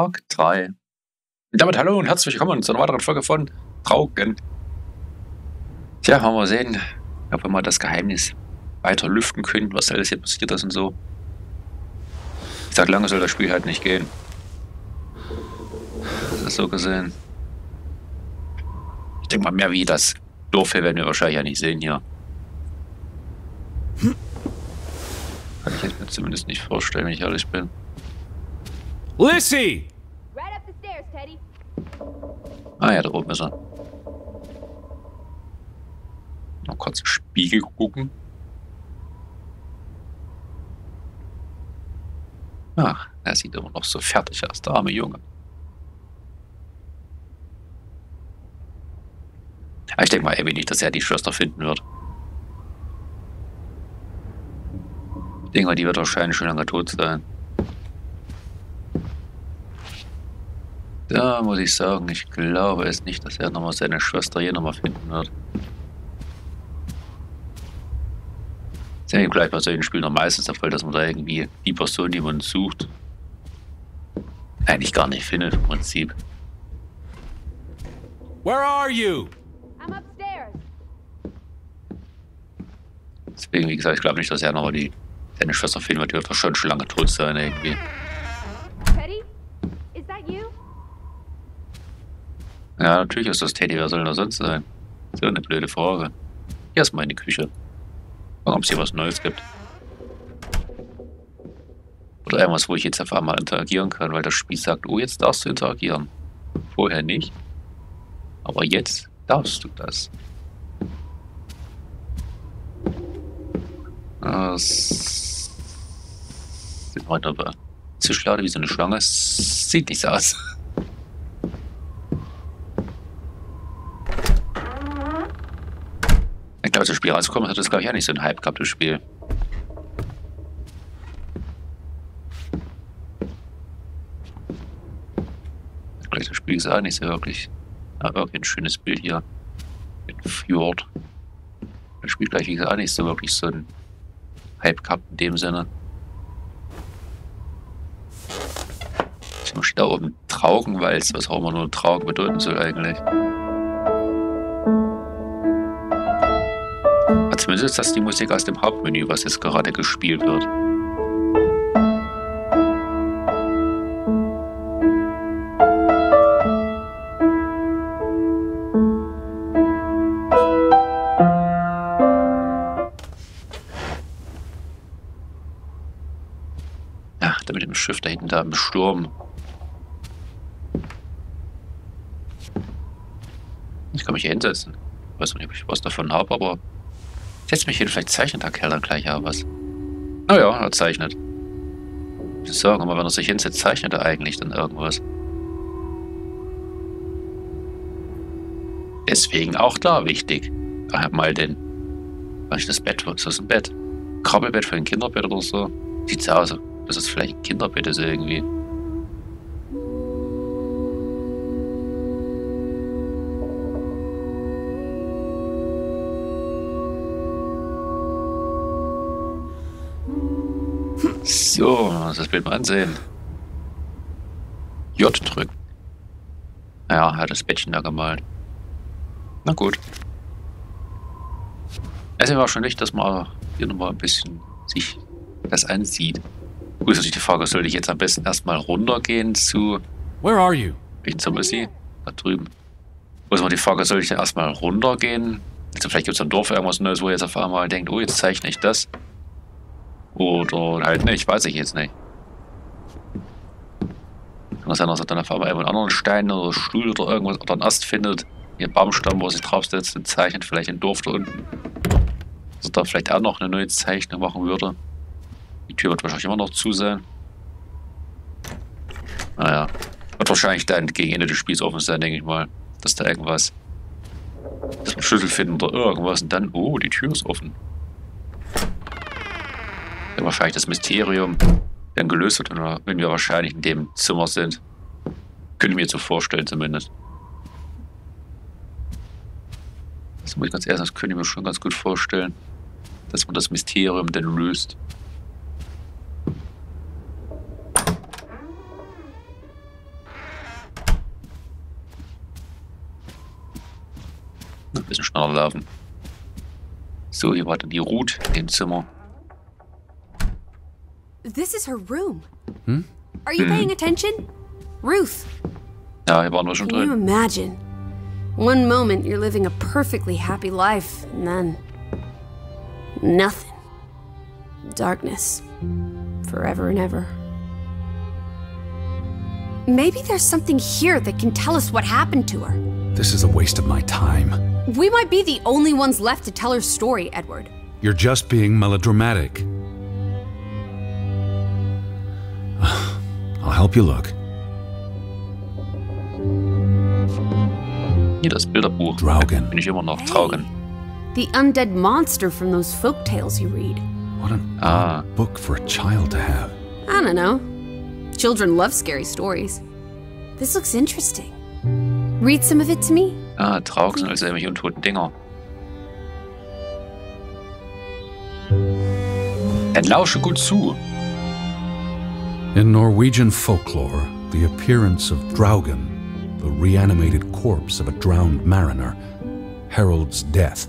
Tag 3. Und damit hallo und herzlich willkommen zu einer weiteren Folge von Draugen. Tja, haben wir sehen, ob wir mal das Geheimnis weiter lüften können, was alles jetzt passiert ist und so. Ich sag, lange soll das Spiel halt nicht gehen. Das ist so gesehen. Ich denke mal, mehr wie das Dorf hier werden wir wahrscheinlich ja nicht sehen hier. Kann ich jetzt mir zumindest nicht vorstellen, wenn ich ehrlich bin. Lissie! Right up the stairs, Teddy. Ah ja, da oben ist er. Noch kurz im Spiegel gucken. Ach, er sieht immer noch so fertig aus, der arme Junge. Aber ich denke mal irgendwie nicht, dass er die Schwester finden wird. Ich denke mal, die wird wahrscheinlich schon lange tot sein. Da muss ich sagen, ich glaube es nicht, dass er nochmal seine Schwester hier nochmal finden wird. Das ist ja gleich bei solchen Spielen noch meistens der Fall, dass man da irgendwie die Person, die man sucht, eigentlich gar nicht findet im Prinzip. Where are you? I'm upstairs. Deswegen, wie gesagt, ich glaube nicht, dass er nochmal seine Schwester finden wird. Die wird wahrscheinlich schon lange tot sein irgendwie. Teddy? Is that you? Ja, natürlich ist das Teddy. Wer soll denn da sonst sein? So eine blöde Frage. Hier ist meine Küche. Gucken, ob es hier was Neues gibt. Oder irgendwas, wo ich jetzt auf einmal interagieren kann, weil das Spiel sagt, oh, jetzt darfst du interagieren. Vorher nicht. Aber jetzt darfst du das. Das sieht heute aber zu schade wie so eine Schlange. Sieht nicht so aus. Ich glaube, als das Spiel rauskommt, hat das, glaube ich, auch nicht so einen Hype gehabt, das Spiel. Vielleicht das Spiel ist auch nicht so wirklich. Aber irgendwie ein schönes Bild hier. Mit Fjord. Das Spiel gleich, wie gesagt, auch nicht so wirklich so ein Hype gehabt in dem Sinne. Ich steht da oben Draugen, weil es was auch immer nur Draugen bedeuten soll eigentlich. Aber zumindest ist das die Musik aus dem Hauptmenü, was jetzt gerade gespielt wird. Ja, da mit dem Schiff da hinten da im Sturm. Ich kann mich hier hinsetzen. Ich weiß nicht, ob ich was davon habe, aber setz mich hin, vielleicht zeichnet der Kerl dann gleich ja was. Naja, er zeichnet. Ich muss sagen, aber wenn er sich hinsetzt, zeichnet er eigentlich dann irgendwas. Deswegen auch da wichtig. Da mal den. Was ist das Bett? Was ist das, ein Bett? Krabbelbett für ein Kinderbett oder so? Sieht so aus, dass es vielleicht ein Kinderbett ist irgendwie. So, das Bild mal ansehen. J drücken. Ja, er hat das Bettchen da gemalt. Na gut. Es ist mir auch schon wichtig, dass man hier nochmal ein bisschen sich das ansieht. Gut, ist natürlich die Frage, sollte ich jetzt am besten erstmal runtergehen zu... Where are you? Welchen Zimmer ist sie? Da drüben. Wo ist mal die Frage, soll ich denn erstmal runtergehen? Also vielleicht gibt es ein Dorf irgendwas Neues, wo ihr jetzt auf einmal denkt, oh, jetzt zeichne ich das. Oder halt nicht, weiß ich jetzt nicht. Kann das sein, dass er dann auf einmal einen anderen Stein oder Stuhl oder irgendwas oder einen Ast findet, hier einen Baumstamm, wo er sich draufsetzt und zeichnet, vielleicht ein Dorf da unten. Dass er da vielleicht auch noch eine neue Zeichnung machen würde. Die Tür wird wahrscheinlich immer noch zu sein. Naja. Wird wahrscheinlich dann gegen Ende des Spiels offen sein, denke ich mal. Dass da irgendwas. Dass wir einen Schlüssel finden oder irgendwas und dann, oh, die Tür ist offen. Dann wahrscheinlich das Mysterium dann gelöst wird, oder wenn wir wahrscheinlich in dem Zimmer sind. Könnte ich mir jetzt so vorstellen zumindest. Das muss ich ganz ehrlich sagen, das könnte ich mir schon ganz gut vorstellen, dass man das Mysterium dann löst. Ein bisschen schneller laufen. So, hier war dann die Ruth in dem Zimmer. This is her room. Are you paying attention? Ruth, Ja, hier waren wir schon can you drin. imagine? One moment you're living a perfectly happy life, and then nothing. Darkness. Forever and ever. Maybe there's something here that can tell us what happened to her. This is a waste of my time. We might be the only ones left to tell her story, Edward. You're just being melodramatic. I'll help you look. Hier das Bilderbuch. Draugen. Bin ich immer noch Draugen. The undead monster from those folk tales you read. What an odd book for a child to have. I don't know. Children love scary stories. This looks interesting. Read some of it to me. Ah, Draugen sind also irgendwelche untoten Dinger. Dann lausche gut zu. In Norwegian folklore, the appearance of Draugen, the reanimated corpse of a drowned mariner, heralds death.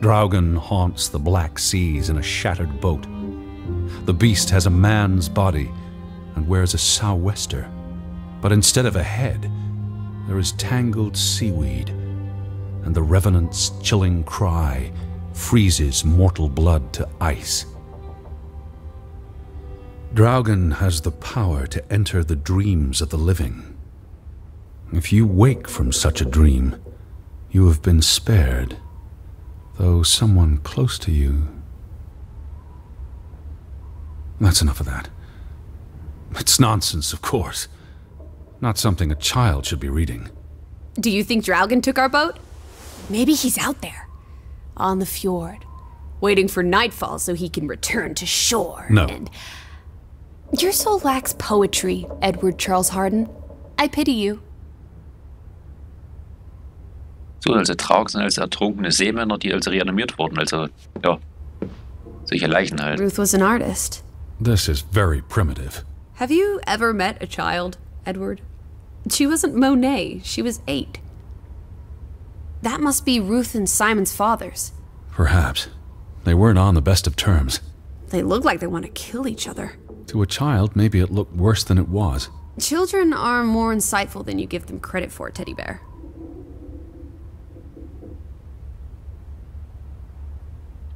Draugen haunts the black seas in a shattered boat. The beast has a man's body and wears a sou'wester, but instead of a head, there is tangled seaweed, and the revenant's chilling cry freezes mortal blood to ice. Draugen has the power to enter the dreams of the living. If you wake from such a dream, you have been spared, though someone close to you... That's enough of that. It's nonsense, of course. Not something a child should be reading. Do you think Draugen took our boat? Maybe he's out there, on the fjord, waiting for nightfall so he can return to shore. No. And your soul lacks poetry, Edward Charles Harden. I pity you. So, also Draugen sind also ertrunkene Seemänner, die also reanimiert wurden. Also, ja, solche Leichen halt. Ruth was an artist. This is very primitive. Have you ever met a child, Edward? She wasn't Monet, she was 8. That must be Ruth and Simon's fathers. Perhaps. They weren't on the best of terms. They look like they want to kill each other. To a child, maybe it looked worse than it was. Children are more insightful than you give them credit for, Teddy Bear.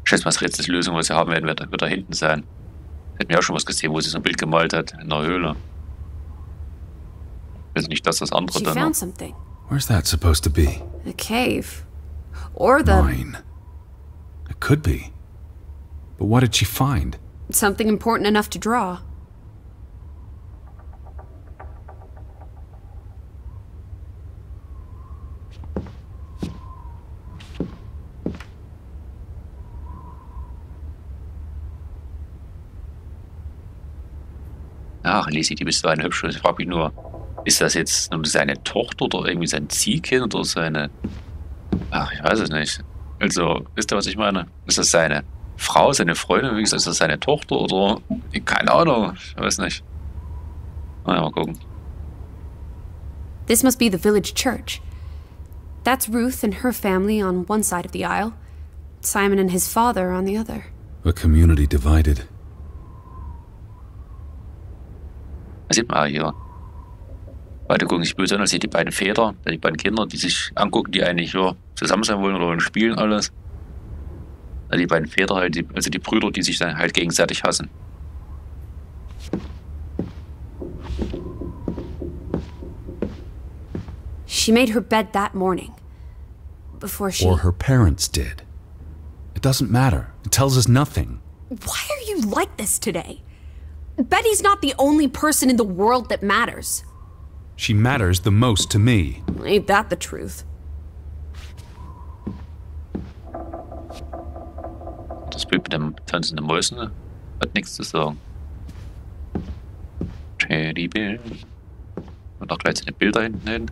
Ich schätze mal, das Rätselslösung, was sie haben werden, wird da hinten sein. Hätten wir auch schon was gesehen, wo sie so ein Bild gemalt hat, in der Höhle. Ich weiß nicht, dass das andere She dann found noch. something. Where's that supposed to be? A cave. Or the... Mine. It could be. But what did she find? something important enough to draw. Ach, Lissie, die bist du eine hübsche. Ich frage mich nur, ist das jetzt nur seine Tochter oder irgendwie sein Ziehkind oder seine... Ach, ich weiß es nicht. Also, wisst ihr, was ich meine? Ist das seine Frau, seine Freundin? Wie gesagt, ist das seine Tochter oder... Keine Ahnung, ich weiß nicht. Mal gucken. This must be the village church. That's Ruth and her family on one side of the aisle. Simon and his father on the other. A community divided. Da sieht man hier. Beide gucken sich böse an, als die beiden Väter, die beiden Kinder, die sich angucken, die eigentlich ja, zusammen sein wollen oder wollen spielen alles. Die beiden Väter halt, also die Brüder, die sich dann halt gegenseitig hassen. She made her bed that morning. Before she... Or her parents did. It doesn't matter. It tells us nothing. Why are you like this today? Betty's not the only person in the world that matters. She matters the most to me. Ain't that the truth? Das Bild mit dem tanzenden Mäusen hat nichts zu sagen. Teddybear. Und auch gleich seine Bilder hinten hin.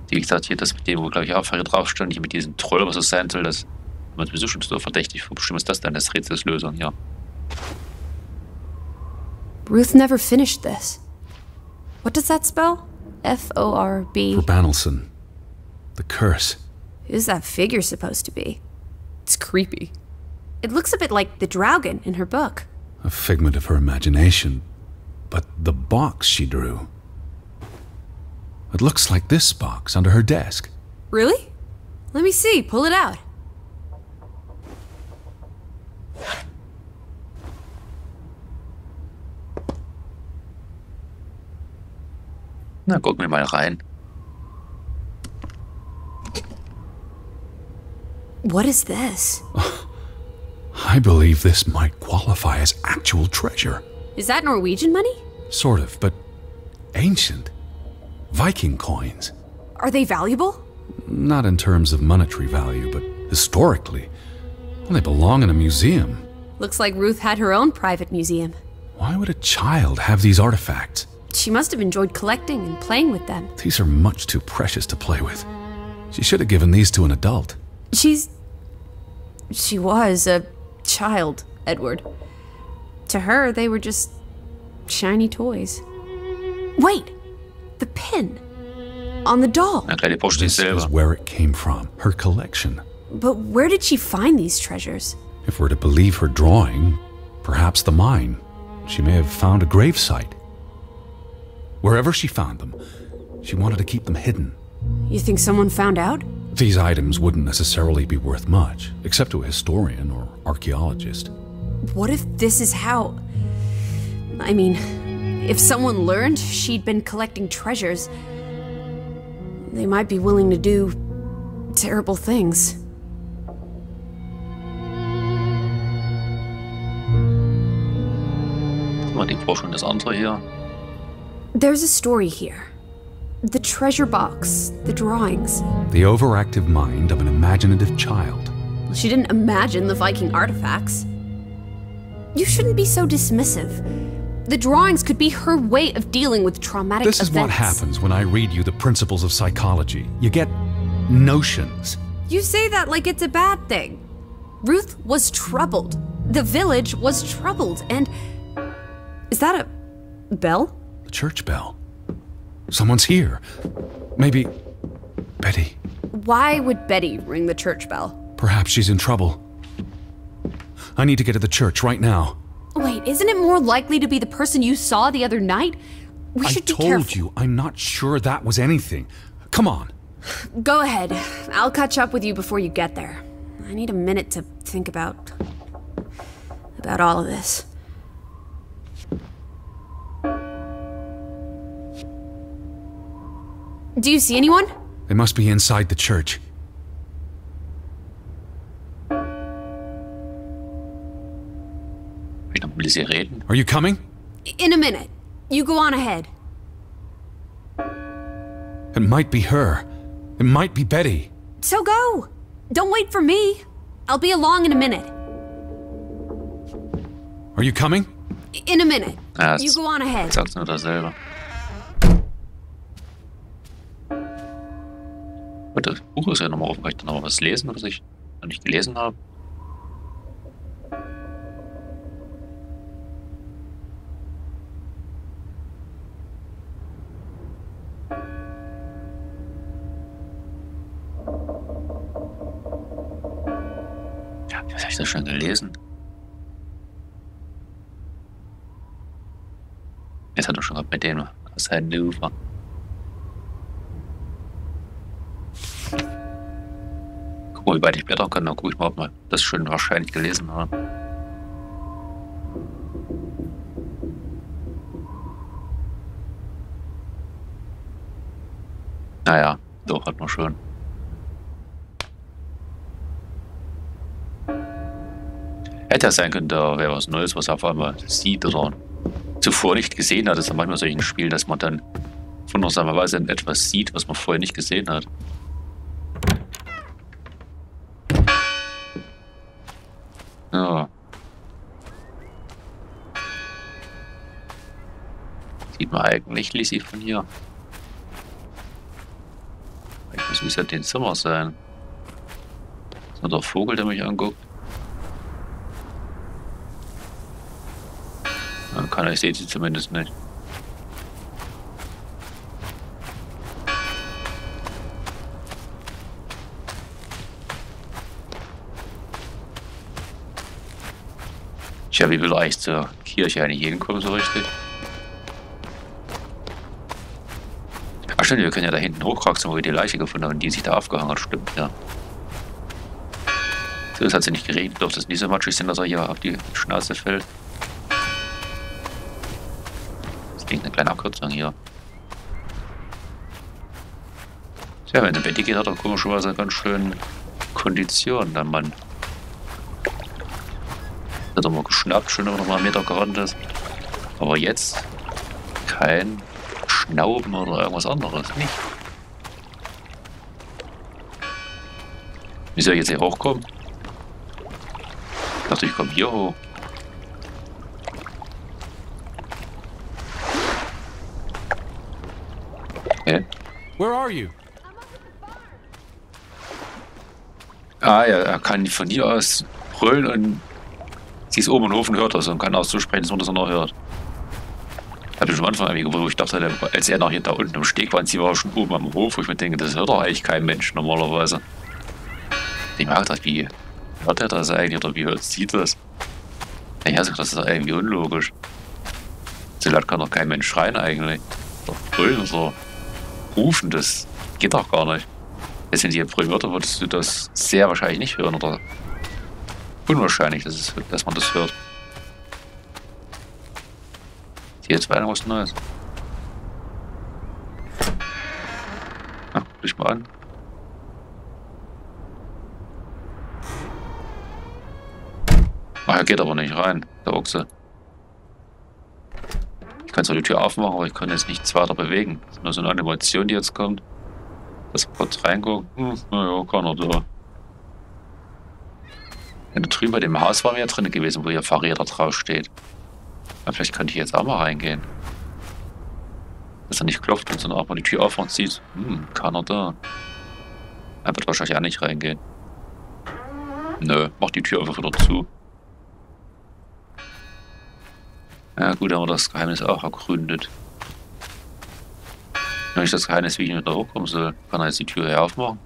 Wie gesagt, hier das mit dem, wo glaube ich auch drauf stand, hier mit diesem Troll, was es sein soll, das haben wir sowieso schon so verdächtig. Bestimmt ist das dann das Rätselslösung, ja. Ruth never finished this. What does that spell? F-O-R-B. For Banelson. The curse. Who's that figure supposed to be? It's creepy. It looks a bit like the Draugen in her book. A figment of her imagination. But the box she drew... It looks like this box under her desk. Really? Let me see. Pull it out. Na, gucken wir mal rein. What is this? I believe this might qualify as actual treasure. Is that Norwegian money? Sort of, but ancient. Viking coins. Are they valuable? Not in terms of monetary value, but historically. Well, they belong in a museum. Looks like Ruth had her own private museum. Why would a child have these artifacts? She must have enjoyed collecting and playing with them. These are much too precious to play with. She should have given these to an adult. She was a child, Edward. To her, they were just shiny toys. Wait! The pin! On the doll! This is where it came from, her collection. But where did she find these treasures? If we're to believe her drawing, perhaps the mine. She may have found a gravesite. Wherever she found them, she wanted to keep them hidden. You think someone found out? These items wouldn't necessarily be worth much, except to a historian or archaeologist. What if this is how... I mean, if someone learned she'd been collecting treasures, they might be willing to do terrible things. Mal die Forschung das andere hier. There's a story here. The treasure box, the drawings. The overactive mind of an imaginative child. She didn't imagine the Viking artifacts. You shouldn't be so dismissive. The drawings could be her way of dealing with traumatic events. This is what happens when I read you the principles of psychology. You get notions. You say that like it's a bad thing. Ruth was troubled. The village was troubled, and... Is that a bell? The church bell. Someone's here. Maybe... Betty. Why would Betty ring the church bell? Perhaps she's in trouble. I need to get to the church right now. Wait, isn't it more likely to be the person you saw the other night? We should be careful. I told you, I'm not sure that was anything. Come on. Go ahead. I'll catch up with you before you get there. I need a minute to think about all of this. Do you see anyone? They must be inside the church. Lissie reden. Are you coming? In a minute. You go on ahead. It might be her. It might be Betty. So go. Don't wait for me. I'll be along in a minute. Are you coming? In a minute. Ja, you go on ahead. Sag's nur dasselbe. Und das Buch ist ja nochmal offen. Kann ich da noch was lesen, was ich noch nicht gelesen habe? Ja, was habe ich da schon gelesen? Jetzt hat er schon gehabt mit dem sein Ufer. Guck mal, wie weit ich blättern kann, dann gucke ich mal, ob wir das schon wahrscheinlich gelesen haben. Naja, doch, hat man schon. Hätte ja sein können, da wäre was Neues, was er auf einmal sieht oder zuvor nicht gesehen hat. Das ist ja manchmal solch ein Spiel, dass man dann wundersamerweise etwas sieht, was man vorher nicht gesehen hat. Ja. Sieht man eigentlich Lissie von hier? Eigentlich muss es ja den Zimmer sein. Das ist nur der Vogel, der mich anguckt. kann. Ich sehe sie zumindest nicht. Tja, wie will er eigentlich zur Kirche eigentlich hinkommen so richtig? Ach stimmt, wir können ja da hinten hochkraxeln, wo wir die Leiche gefunden haben, die sich da aufgehangen hat. Stimmt, ja. So, es hat sie nicht geregnet, doch das nicht so matschig sind, dass er hier auf die Schnauze fällt. Das klingt eine kleine Abkürzung hier. Tja, wenn er ins Bett geht, hat er komischerweise ganz schön Kondition, der Mann. Hat er mal geschnappt, schön, wenn er noch mal einen Meter gerannt ist. Aber jetzt kein Schnauben oder irgendwas anderes, nicht. Wie soll ich jetzt hier hochkommen? Ich dachte, ich komme hier hoch. Okay. Where are you? Ah ja, er kann von hier aus brüllen und sie ist oben im Hof und hört das und kann auch so sprechen, dass man das noch hört. Hab ich schon am Anfang irgendwie gewusst, wo ich dachte, als er noch hier da unten im Steg war und sie war schon oben am Hof, wo ich mir denke, das hört doch eigentlich kein Mensch normalerweise. Ich mag das, wie hört er das eigentlich oder wie sieht das? Ich habe das ist irgendwie unlogisch. So laut kann doch kein Mensch schreien eigentlich. Oder brüllen oder rufen, das geht doch gar nicht. Jetzt sind hier Brüllwörter, würdest du das sehr wahrscheinlich nicht hören oder unwahrscheinlich, dass man das hört. Ist hier jetzt weiter was Neues? Ach, guck dich mal an. Ach, er geht aber nicht rein, der Ochse. Ich kann zwar die Tür aufmachen, aber ich kann jetzt nichts weiter bewegen. Das ist nur so eine Animation, die jetzt kommt. Dass wir kurz reingucken. Naja, kann er da. Ja, da drüben bei dem Haus waren wir ja drin gewesen, wo hier Fahrräder drauf steht. Ja, vielleicht könnte ich jetzt auch mal reingehen. Dass er nicht klopft und sondern auch mal die Tür aufmacht und sieht, kann er da. Er wird wahrscheinlich auch nicht reingehen. Nö, macht die Tür einfach wieder zu. Ja gut, haben wir das Geheimnis auch ergründet. Wenn ich das Geheimnis, wie ich nicht da hochkommen soll, kann er jetzt die Tür hier aufmachen.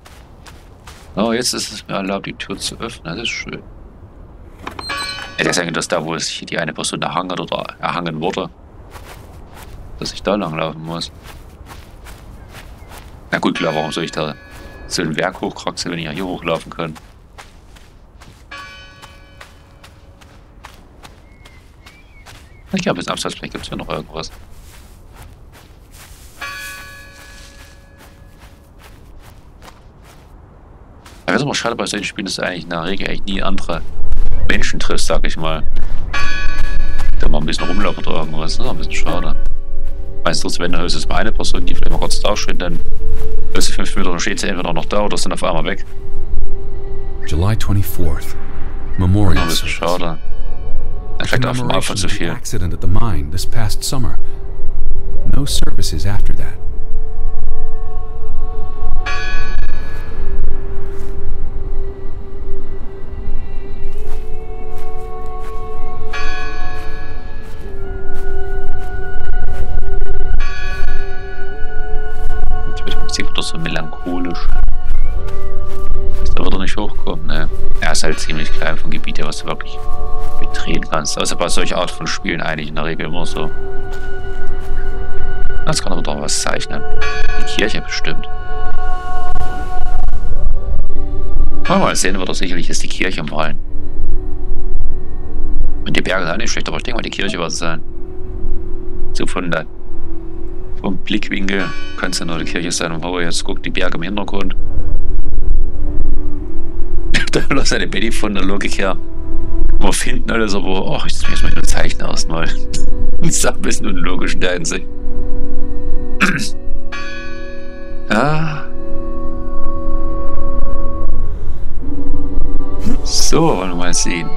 Oh, jetzt ist es mir erlaubt, die Tür zu öffnen. Das ist schön. Ja, das ist eigentlich das da, wo sich die eine Person erhangen hat oder erhangen wurde. Dass ich da langlaufen muss. Na gut, klar, warum soll ich da so einen Berg hochkraxeln, wenn ich ja hier hochlaufen kann? Ich glaube, bis abseits vielleicht gibt es ja noch irgendwas. Ja, was immer schade bei solchen Spielen ist, dass du eigentlich in der Regel echt nie andere Menschen triffst, sag ich mal. Da mal ein bisschen rumlaufen oder irgendwas. Das ist ein bisschen schade. Meistens, wenn du hörst, ist mal eine Person, die vielleicht mal kurz da steht, dann hörst du 5 Meter und steht sie entweder noch da oder ist dann auf einmal weg. July 24th. Memorial. Das ist ein bisschen schade. Ja, vielleicht auch vom Anfang zu viel. Accident at the mine this past summer. No services after that. Sie wird doch so melancholisch. Da wird er nicht hochkommen, ne? Er ist halt ziemlich klein vom Gebiet her, was du wirklich betreten kannst. Also bei solcher Art von Spielen eigentlich in der Regel immer so. Jetzt kann er doch was zeichnen. Die Kirche bestimmt. Mal sehen, wird er sicherlich jetzt die Kirche malen. Und die Berge sind auch nicht schlecht, aber ich denke mal, die Kirche wird es sein. So vom Blickwinkel könnte es ja nur die Kirche sein. Und wo jetzt guckt, die Berge im Hintergrund. Da lässt eine Betty von der Logik her. Wir finden alles, aber oh, ich muss mal nur zeichnen erstmal. Das ist ein bisschen unlogisch in der Hinsicht. Ja. So, wollen wir mal sehen.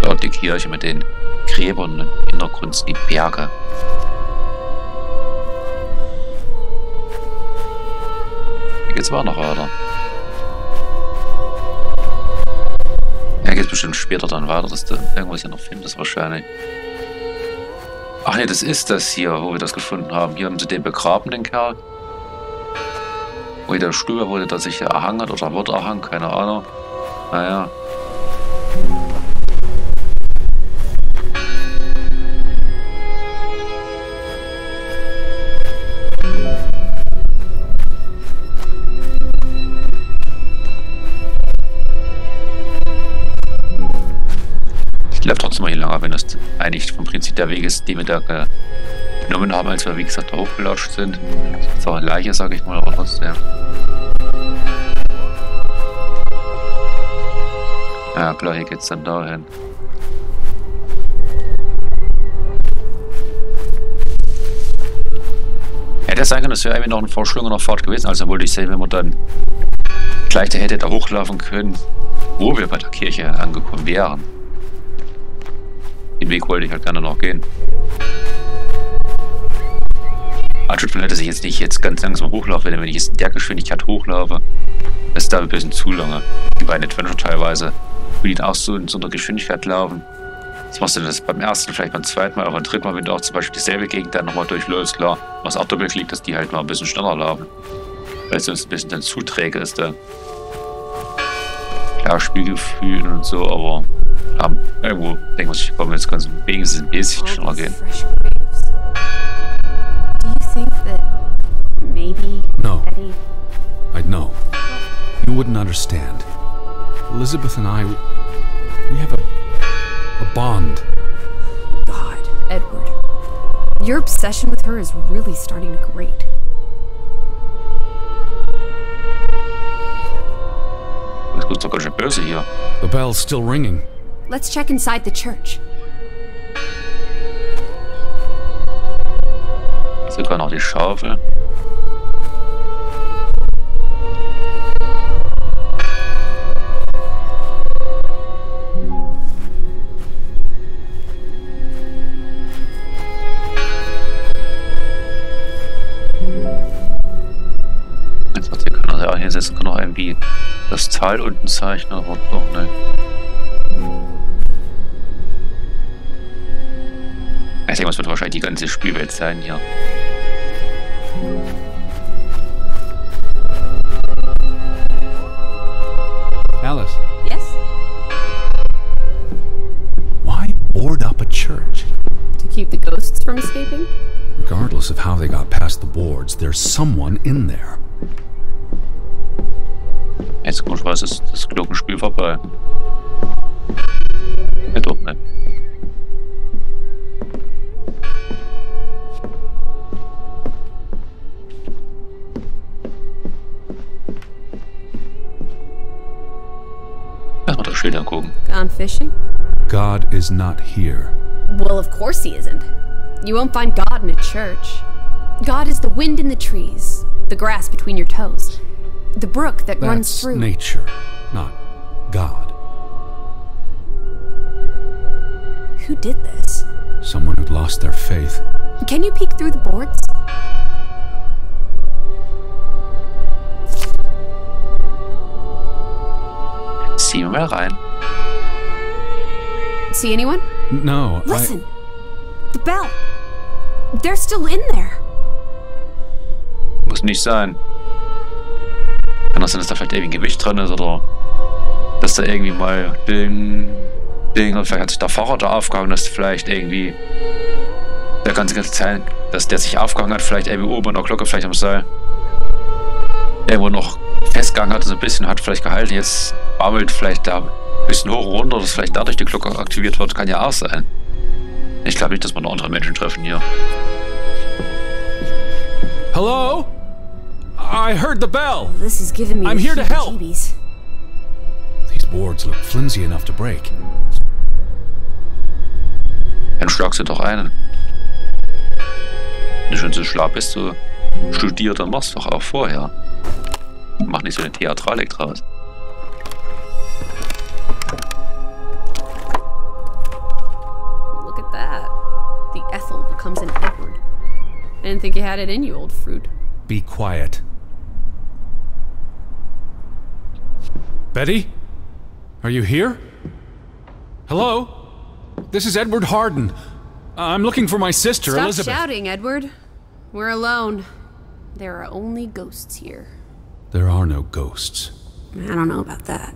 Ja, die Kirche mit den Gräbern im Hintergrund sind die Berge. Hier geht's weiter. Ja, geht's bestimmt später dann weiter, dass du irgendwas hier noch findest wahrscheinlich. Ach ne, das ist das hier, wo wir das gefunden haben. Hier haben sie den begraben, den Kerl. Wo der Stuhl wurde, der sich erhangen hat oder wird erhangen, keine Ahnung. Naja. Ich glaube trotzdem mal hier lang, wenn das eigentlich vom Prinzip der Weg ist, den wir da genommen haben, als wir, wie gesagt, da hochgelatscht sind. Das ist auch eine Leiche, sage ich mal, aber trotzdem. Ja klar, hier geht's dann dahin. Hätte es sein können, das wäre irgendwie noch ein verschlungener Fahrt gewesen, also wollte ich sehen, wenn wir dann gleich da hätte da hochlaufen können, wo wir bei der Kirche angekommen wären. Den Weg wollte ich halt gerne noch gehen. Aber tut mir leid, dass ich jetzt nicht ganz langsam hochlaufe, wenn ich jetzt in der Geschwindigkeit hochlaufe. Das ist da ein bisschen zu lange. Wie bei Adventure teilweise. Wie die auch so in so einer Geschwindigkeit laufen. Das machst du das beim ersten, vielleicht beim zweiten Mal, aber beim dritten Mal, wenn du auch zum Beispiel dieselbe Gegend dann nochmal durchläufst, klar. Was auch doppelt liegt, dass die halt mal ein bisschen schneller laufen. Weil es sonst ein bisschen dann zu träge ist dann. Klar, Spielgefühl und so, aber irgendwo denke ich, komm, jetzt kannst du wenigstens ein bisschen schneller gehen. No, I'd know. You wouldn't understand. Elizabeth and I, we have a bond. God, Edward. Your obsession with her is really starting to grate. Das ist doch ganz schön böse hier. The bell's still ringing. Let's check inside the church. Sogar noch die Schaufel. Jetzt hat hier keiner ja hinsetzen, kann noch irgendwie das Tal unten zeichnen, aber doch nicht. Ich denke, das wird wahrscheinlich die ganze Spielwelt sein hier. Alice. Yes? Why board up a church? To keep the ghosts from escaping? Regardless of how they got past the boards, there's someone in there. Jetzt komisch, was ist das Glockenspiel vorbei? Ja, doch nicht. Lass mal das Schild angucken. Gone fishing? God is not here. Well, of course he isn't. You won't find God in a church. God is the wind in the trees, the grass between your toes, the brook that runs That's through. nature, not God. Who did this? Someone who'd lost their faith. Can you peek through the boards? Ziehen wir mal rein. See anyone? No, Listen! The bell! They're still in there! Muss nicht sein. Kann das sein, dass da vielleicht irgendwie ein Gewicht drin ist oder dass da irgendwie mal Ding und vielleicht hat sich der Fahrer da aufgehangen, dass vielleicht irgendwie der ganze Zeit, dass der sich aufgehangen hat, vielleicht irgendwie oben an der Glocke, vielleicht am Seil irgendwo noch festgehangen hat, so ein bisschen hat vielleicht gehalten, jetzt baumelt vielleicht da ein bisschen hoch und runter, dass vielleicht dadurch die Glocke aktiviert wird, kann ja auch sein. Ich glaube nicht, dass wir noch andere Menschen treffen hier. Hello? I heard the bell. This is giving me I'm here to help. heebie-jeebies. These boards look flimsy enough to break. Dann schlag sie doch einen. Wenn du schon so schlau bist, so studiert, dann machst du doch auch vorher. Mach nicht so eine Theatralik draus. Look at that. The Ethel becomes an Edward. I didn't think you had it in you, old fruit. Be quiet. Betty? Are you here? Hello? This is Edward Harden. I'm looking for my sister, Stop Elizabeth. shouting, Edward. We're alone. There are only ghosts here. There are no ghosts. I don't know about that.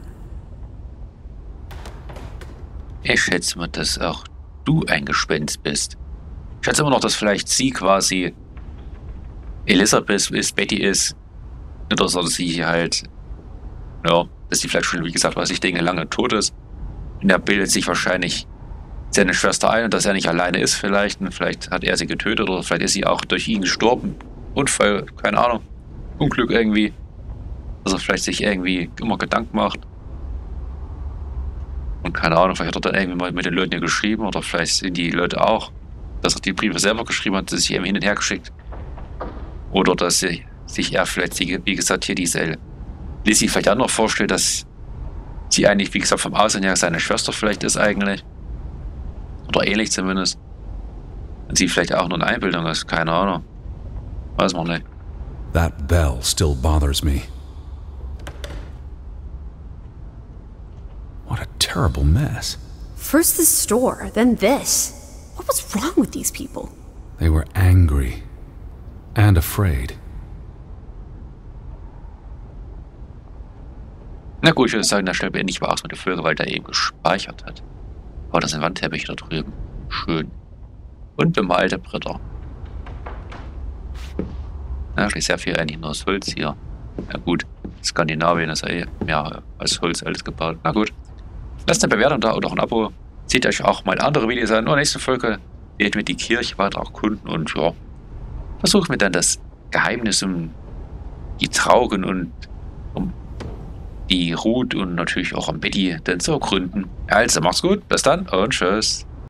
Ich schätze mal, dass auch du ein Gespenst bist. Ich schätze immer noch, dass vielleicht sie quasi Elizabeth ist, Betty ist. Oder so, dass sie halt, ja, dass sie vielleicht schon, wie gesagt, was ich denke, lange tot ist. Und er bildet sich wahrscheinlich seine Schwester ein und dass er nicht alleine ist vielleicht. Und vielleicht hat er sie getötet oder vielleicht ist sie auch durch ihn gestorben. Unfall, keine Ahnung. Unglück irgendwie. Dass er vielleicht sich irgendwie immer Gedanken macht. Und keine Ahnung, vielleicht hat er dann irgendwie mal mit den Leuten hier geschrieben oder vielleicht sind die Leute auch, dass er die Briefe selber geschrieben hat, dass sie ihm hin und her geschickt. Oder dass sich er vielleicht, wie gesagt, hier diese Lissie vielleicht auch noch vorstellt, dass sie eigentlich, wie gesagt, vom Aussehen her seine Schwester vielleicht ist eigentlich. Oder ähnlich zumindest. Und sie vielleicht auch nur eine Einbildung ist, keine Ahnung. Weiß man nicht. That bell still bothers me. What a terrible mess. First this store, then this. What was wrong with these people? They were angry and afraid. Na gut, ich würde sagen, da schnell beende ich mal aus mit der Folge, weil der eben gespeichert hat. Oh, das sind Wandteppiche da drüben. Schön. Und bemalte Bretter. Ja, sehr viel eigentlich nur aus Holz hier. Ja gut, Skandinavien ist ja eh mehr als Holz alles gebaut. Na gut. Lasst eine Bewertung da oder auch ein Abo. Seht euch auch mal andere Videos an. In der nächsten Folge werden wir die Kirche weiter erkunden und ja, versuchen wir dann das Geheimnis um die Draugen und um die Ruth und natürlich auch um Betty dann zu ergründen. Also macht's gut, bis dann und tschüss.